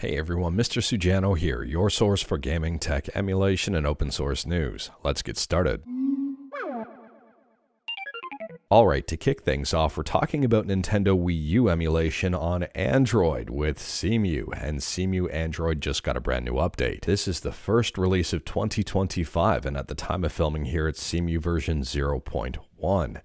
Hey everyone, Mr. Sujano here, your source for gaming, tech, emulation, and open source news. Let's get started. Alright, to kick things off, we're talking about Nintendo Wii U emulation on Android with CEMU, and CEMU Android just got a brand new update. This is the first release of 2025, and at the time of filming here, it's CEMU version 0.1.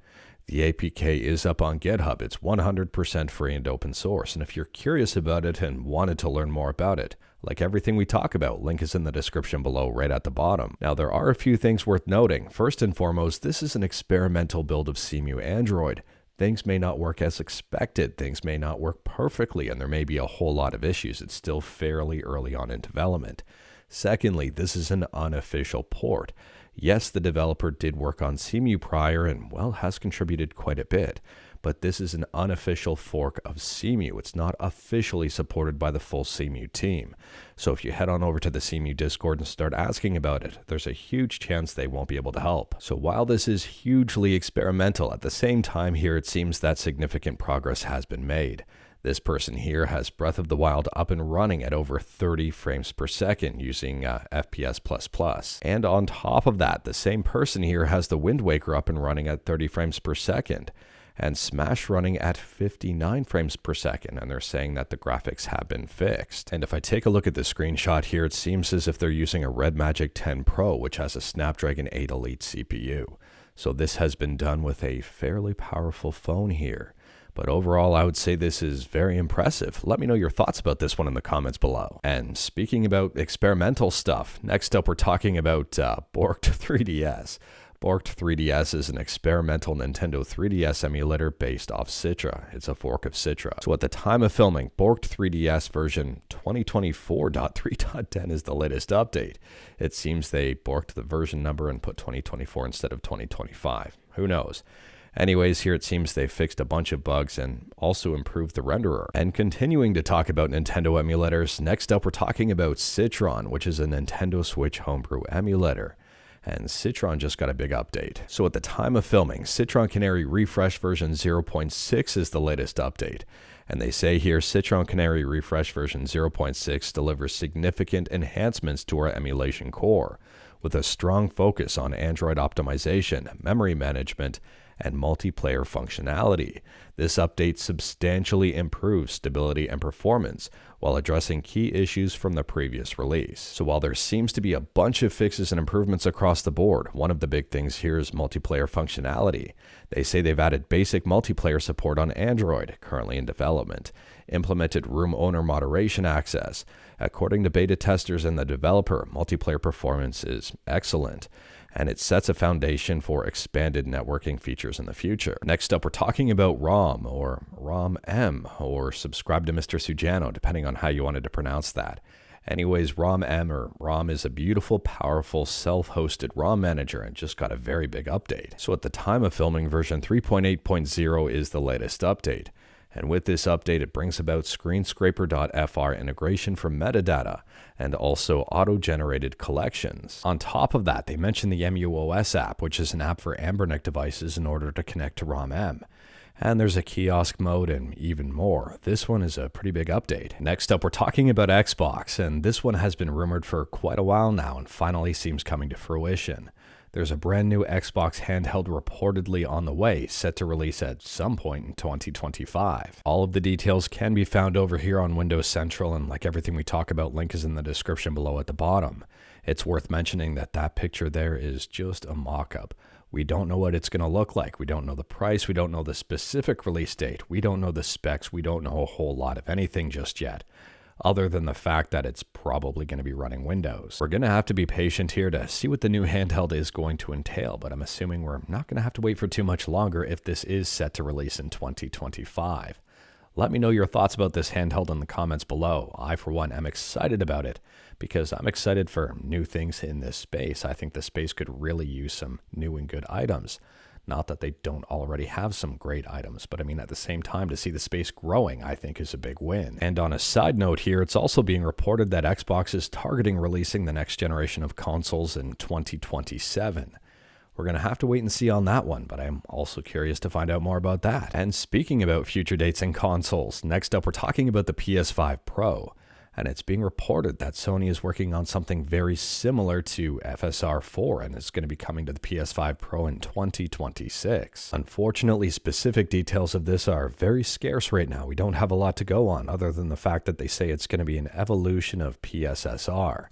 The APK is up on GitHub. It's 100% free and open source. And if you're curious about it and wanted to learn more about it, like everything we talk about, link is in the description below right at the bottom. Now, there are a few things worth noting. First and foremost, this is an experimental build of CEMU Android. Things may not work as expected. Things may not work perfectly, and there may be a whole lot of issues. It's still fairly early on in development. Secondly, this is an unofficial port. Yes, the developer did work on CEMU prior and, well, has contributed quite a bit, but this is an unofficial fork of CEMU. It's not officially supported by the full CEMU team. So if you head on over to the CEMU Discord and start asking about it, there's a huge chance they won't be able to help. So while this is hugely experimental, at the same time here it seems that significant progress has been made. This person here has Breath of the Wild up and running at over 30 frames per second using FPS++. And on top of that, the same person here has the Wind Waker up and running at 30 frames per second and Smash running at 59 frames per second, and they're saying that the graphics have been fixed. And if I take a look at the screenshot here, it seems as if they're using a Red Magic 10 Pro, which has a Snapdragon 8 Elite CPU. So this has been done with a fairly powerful phone here. But overall, I would say this is very impressive. Let me know your thoughts about this one in the comments below. And speaking about experimental stuff, next up we're talking about Borked 3DS. Borked 3DS is an experimental Nintendo 3DS emulator based off Citra. It's a fork of Citra. So at the time of filming, Borked 3DS version 2024.3.10 is the latest update. It seems they borked the version number and put 2024 instead of 2025. Who knows? Anyways, here it seems they fixed a bunch of bugs and also improved the renderer. And continuing to talk about Nintendo emulators, next up we're talking about Citron, which is a Nintendo Switch homebrew emulator. And Citron just got a big update. So at the time of filming, Citron Canary Refresh version 0.6 is the latest update. And they say here, Citron Canary Refresh version 0.6 delivers significant enhancements to our emulation core, with a strong focus on Android optimization, memory management, and multiplayer functionality. This update substantially improves stability and performance while addressing key issues from the previous release. So while there seems to be a bunch of fixes and improvements across the board, one of the big things here is multiplayer functionality. They say they've added basic multiplayer support on Android, currently in development, implemented room owner moderation access. According to beta testers and the developer, multiplayer performance is excellent, and it sets a foundation for expanded networking features in the future. Next up, we're talking about ROMM, or ROMM, or subscribe to Mr. Sujano, depending on how you wanted to pronounce that. Anyways, ROMM or ROMM is a beautiful, powerful, self-hosted ROM manager and just got a very big update. So at the time of filming, version 3.8.0 is the latest update. And with this update, it brings about screenscraper.fr integration for metadata and also auto-generated collections. On top of that, they mentioned the MUOS app, which is an app for Ambernic devices in order to connect to ROMM. And there's a kiosk mode and even more. This one is a pretty big update. Next up, we're talking about Xbox, and this one has been rumored for quite a while now and finally seems coming to fruition. There's a brand new Xbox Handheld reportedly on the way, set to release at some point in 2025. All of the details can be found over here on Windows Central, and like everything we talk about, link is in the description below at the bottom. It's worth mentioning that that picture there is just a mock-up. We don't know what it's going to look like. We don't know the price. We don't know the specific release date. We don't know the specs. We don't know a whole lot of anything just yet, other than the fact that it's probably going to be running Windows. We're going to have to be patient here to see what the new handheld is going to entail, but I'm assuming we're not going to have to wait for too much longer if this is set to release in 2025. Let me know your thoughts about this handheld in the comments below. I, for one, am excited about it because I'm excited for new things in this space. I think the space could really use some new and good items. Not that they don't already have some great items, but I mean, at the same time, to see the space growing, I think is a big win. And on a side note here, it's also being reported that Xbox is targeting releasing the next generation of consoles in 2027. We're going to have to wait and see on that one, but I'm also curious to find out more about that. And speaking about future dates and consoles, next up we're talking about the PS5 Pro. And it's being reported that Sony is working on something very similar to FSR 4 and it's going to be coming to the PS5 Pro in 2026. Unfortunately, specific details of this are very scarce right now. We don't have a lot to go on other than the fact that they say it's going to be an evolution of PSSR.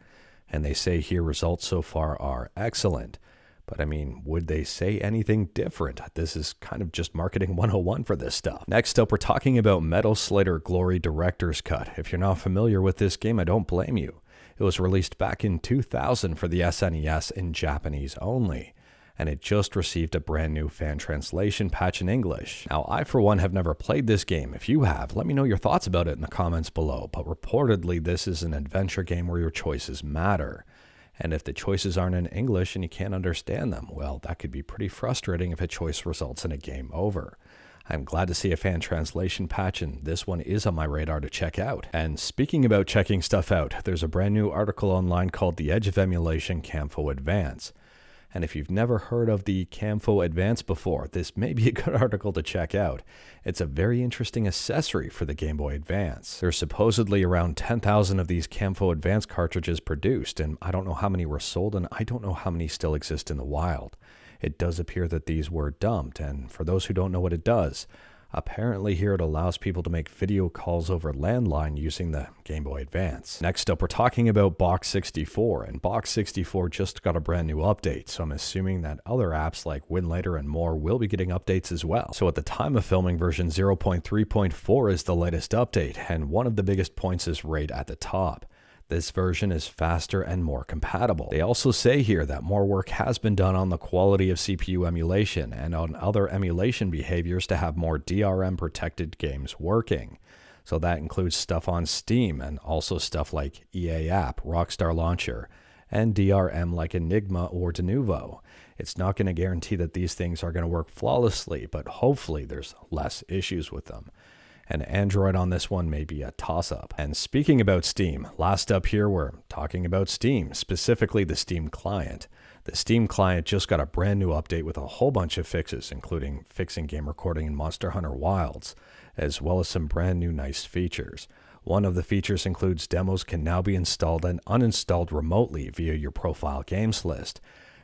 And they say here results so far are excellent. But I mean, would they say anything different? This is kind of just marketing 101 for this stuff. Next up, we're talking about Metal Slader Glory Director's Cut. If you're not familiar with this game, I don't blame you. It was released back in 2000 for the SNES in Japanese only, and it just received a brand new fan translation patch in English. Now, I for one have never played this game. If you have, let me know your thoughts about it in the comments below, but reportedly this is an adventure game where your choices matter. And if the choices aren't in English and you can't understand them, well, that could be pretty frustrating if a choice results in a game over. I'm glad to see a fan translation patch, and this one is on my radar to check out. And speaking about checking stuff out, there's a brand new article online called The Edge of Emulation Campho Advance. And if you've never heard of the Campho Advance before, this may be a good article to check out. It's a very interesting accessory for the Game Boy Advance. There's supposedly around 10,000 of these Campho Advance cartridges produced, and I don't know how many were sold, and I don't know how many still exist in the wild. It does appear that these were dumped, and for those who don't know what it does, apparently here it allows people to make video calls over landline using the Game Boy Advance. Next up, we're talking about Box 64, and Box 64 just got a brand new update, so I'm assuming that other apps like Winlator and more will be getting updates as well. So at the time of filming, version 0.3.4 is the latest update, and one of the biggest points is right at the top. This version is faster and more compatible. They also say here that more work has been done on the quality of CPU emulation and on other emulation behaviors to have more DRM protected games working. So that includes stuff on Steam and also stuff like EA App, Rockstar Launcher, and DRM like Enigma or Denuvo. It's not going to guarantee that these things are going to work flawlessly, but hopefully there's less issues with them. And Android on this one may be a toss-up. And speaking about Steam, last up here we're talking about Steam, specifically the Steam client. The Steam client just got a brand new update with a whole bunch of fixes, including fixing game recording in Monster Hunter Wilds, as well as some brand new nice features. One of the features includes demos can now be installed and uninstalled remotely via your profile games list.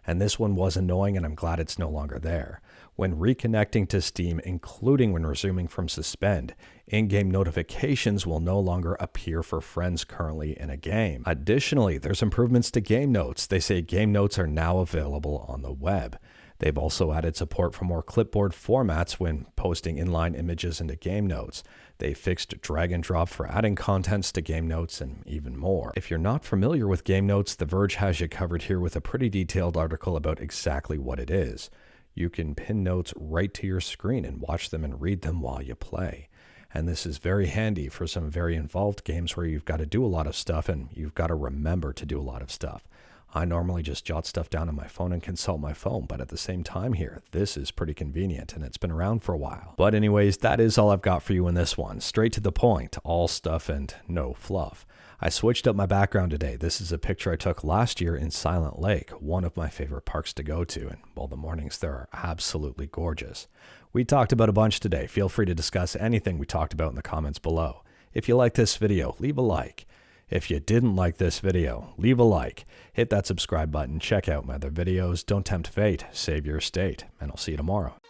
And this one was annoying, and I'm glad it's no longer there. When reconnecting to Steam, including when resuming from suspend, in-game notifications will no longer appear for friends currently in a game. Additionally, there's improvements to game notes. They say game notes are now available on the web. They've also added support for more clipboard formats when posting inline images into game notes. They fixed drag and drop for adding contents to game notes and even more. If you're not familiar with game notes, The Verge has you covered here with a pretty detailed article about exactly what it is. You can pin notes right to your screen and watch them and read them while you play. And this is very handy for some very involved games where you've got to do a lot of stuff and you've got to remember to do a lot of stuff. I normally just jot stuff down on my phone and consult my phone, but at the same time here, this is pretty convenient and it's been around for a while. But anyways, that is all I've got for you in this one. Straight to the point, all stuff and no fluff. I switched up my background today. This is a picture I took last year in Silent Lake, one of my favorite parks to go to, and well, the mornings there are absolutely gorgeous. We talked about a bunch today. Feel free to discuss anything we talked about in the comments below. If you like this video, leave a like. If you didn't like this video, leave a like. Hit that subscribe button, check out my other videos, don't tempt fate, save your state, and I'll see you tomorrow.